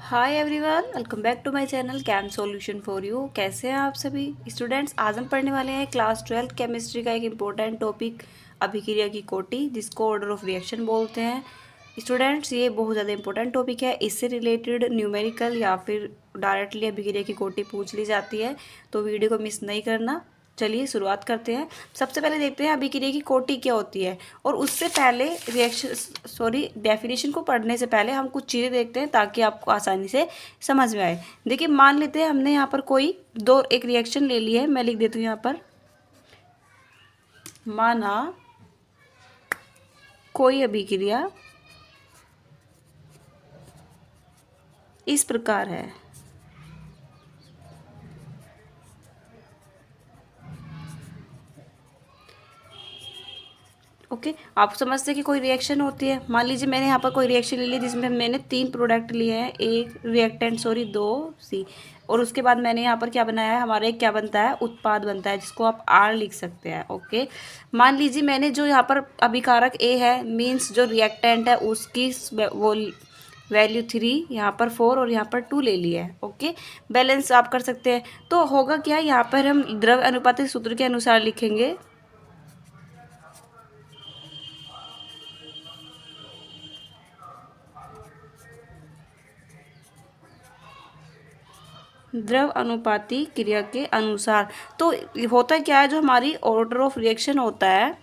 Hi everyone, welcome back to my channel cam solution for you. कैसे हैं आप सभी स्टूडेंट्स? आज हम पढ़ने वाले हैं क्लास 12 केमिस्ट्री का एक इम्पोर्टेंट टॉपिक अभिक्रिया की कोटि, जिसको ऑर्डर ऑफ रिएक्शन बोलते हैं। स्टूडेंट्स, ये बहुत ज़्यादा इंपॉर्टेंट टॉपिक है। इससे रिलेटेड न्यूमेरिकल या फिर डायरेक्टली अभिक्रिया की कोटि पूछ ली जाती है, तो वीडियो को मिस नहीं करना। चलिए शुरुआत करते हैं। सबसे पहले देखते हैं अभिक्रिया की कोटि क्या होती है, और उससे पहले डेफिनेशन को पढ़ने से पहले हम कुछ चीज़ें देखते हैं ताकि आपको आसानी से समझ में आए। देखिए, मान लेते हैं हमने यहाँ पर कोई एक रिएक्शन ले ली है। मैं लिख देती हूँ यहाँ पर, माना कोई अभिक्रिया इस प्रकार है। ओके, आप समझते हैं कि कोई रिएक्शन होती है। मान लीजिए मैंने यहाँ पर कोई रिएक्शन ले ली जिसमें मैंने 3 प्रोडक्ट लिए हैं, एक रिएक्टेंट 2 सी, और उसके बाद मैंने यहाँ पर क्या बनाया है, हमारा एक क्या बनता है, उत्पाद बनता है, जिसको आप आर लिख सकते हैं। ओके, मान लीजिए मैंने जो यहाँ पर अभिकारक ए है, मीन्स जो रिएक्टेंट है उसकी वो वैल्यू 3, यहाँ पर 4 और यहाँ पर 2 ले लिया है। ओके, बैलेंस आप कर सकते हैं। तो होगा क्या, यहाँ पर हम द्रव्य अनुपातिक सूत्र के अनुसार लिखेंगे। द्रव अनुपाती क्रिया के अनुसार। तो होता क्या है, जो हमारी ऑर्डर ऑफ रिएक्शन होता है,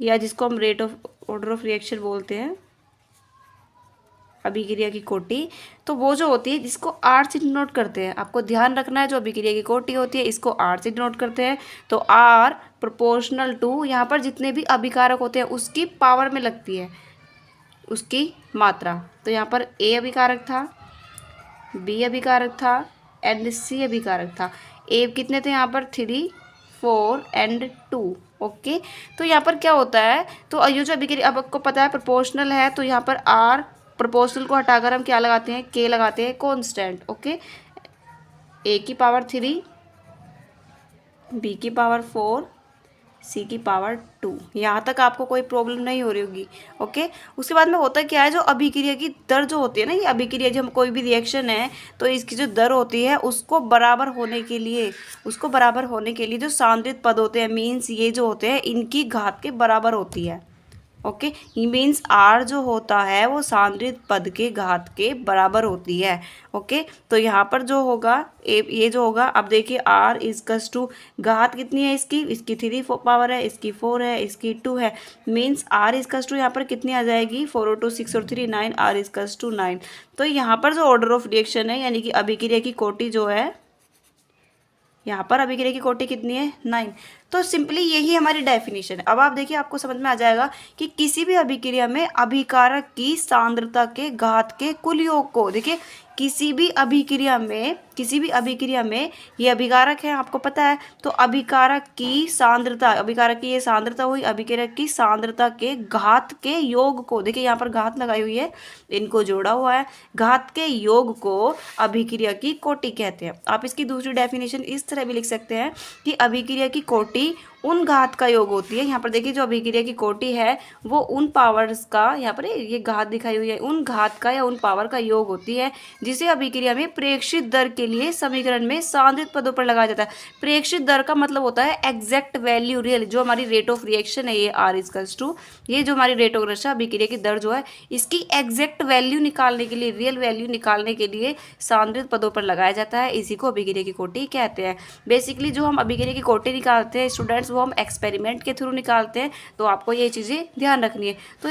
या जिसको हम rate of order of reaction बोलते हैं, अभिक्रिया की कोटि, तो वो जो होती है जिसको आर से डिनोट करते हैं। आपको ध्यान रखना है, जो अभिक्रिया की कोटि होती है इसको आर से डिनोट करते हैं। तो आर प्रोपोर्शनल टू, यहाँ पर जितने भी अभिकारक होते हैं उसकी पावर में लगती है उसकी मात्रा। तो यहाँ पर ए अभिकारक था, बी अभिकारक था एंड सी अभिकारक था। ए कितने थे यहाँ पर, 3, 4 एंड 2। ओके, तो यहाँ पर क्या होता है, तो ये जो अभिक्रिया अब आपको पता है प्रोपोर्शनल है, तो यहाँ पर आर प्रोपोर्शनल को हटाकर हम क्या लगाते हैं, के लगाते हैं, कांस्टेंट। ओके, ए की पावर 3, बी की पावर 4, सी की पावर 2। यहाँ तक आपको कोई प्रॉब्लम नहीं हो रही होगी। ओके, उसके बाद में होता क्या है, जो अभिक्रिया की दर जो होती है ना, ये अभिक्रिया जो हम कोई भी रिएक्शन है तो इसकी जो दर होती है उसको बराबर होने के लिए जो सांद्रित पद होते हैं, मीन्स ये जो होते हैं इनकी घात के बराबर होती है। ओके, ये मीन्स आर जो होता है वो सांद्रित पद के घात के बराबर होती है। ओके, तो यहाँ पर जो होगा ये जो होगा, अब देखिए आर इजकस टू, घात कितनी है इसकी 3 पावर है, इसकी 4 है, इसकी 2 है, मीन्स आर इजकस टू यहाँ पर कितनी आ जाएगी, 4 और 2 6 और 3 9, आर इजकस टू 9। तो यहाँ पर जो ऑर्डर ऑफ रिएक्शन है, यानी कि अभिक्रिया की कोटि जो है, यहाँ पर अभिक्रिया की कोटि कितनी है, 9। तो सिंपली यही हमारी डेफिनेशन है। अब आप देखिए, आपको समझ में आ जाएगा कि किसी भी अभिक्रिया में अभिकारक की सांद्रता के घात के कुल योग को, देखिए किसी भी अभिक्रिया में ये अभिकारक है, आपको पता है, तो अभिकारक की सांद्रता, अभिकारक की ये सांद्रता हुई, अभिकारक की सांद्रता के घात के योग को, देखिए यहाँ पर घात लगाई हुई है, इनको जोड़ा हुआ है, घात के योग को अभिक्रिया की कोटि कहते हैं। आप इसकी दूसरी डेफिनेशन इस तरह भी लिख सकते हैं कि अभिक्रिया की कोटि उन घात का योग होती है। यहाँ पर देखिए, जो अभिक्रिया की कोटि है वो उन पावर्स का, यहाँ पर ये घात दिखाई हुई है, उन घात का या उन पावर का योग होती है, जिसे अभिक्रिया में प्रेक्षित दर के लिए समीकरण में सांद्रित पदों पर लगाया जाता है। प्रेक्षित दर का मतलब होता है एग्जैक्ट वैल्यू, रियल, जो हमारी रेट ऑफ रिएक्शन है, ये आर इजकल्स टू, ये जो हमारी रेट ऑफ रिएक्शन अभिक्रिया की दर जो है, इसकी एग्जैक्ट वैल्यू निकालने के लिए, रियल वैल्यू निकालने के लिए सांद्रित पदों पर लगाया जाता है। इसी को अभिक्रिया की कोटि कहते हैं। बेसिकली जो हम अभिक्रिया की कोटि निकालते हैं स्टूडेंट्स, वो हम एक्सपेरिमेंट के थ्रू निकालते हैं, तो आपको ये चीज़ें ध्यान रखनी है। तो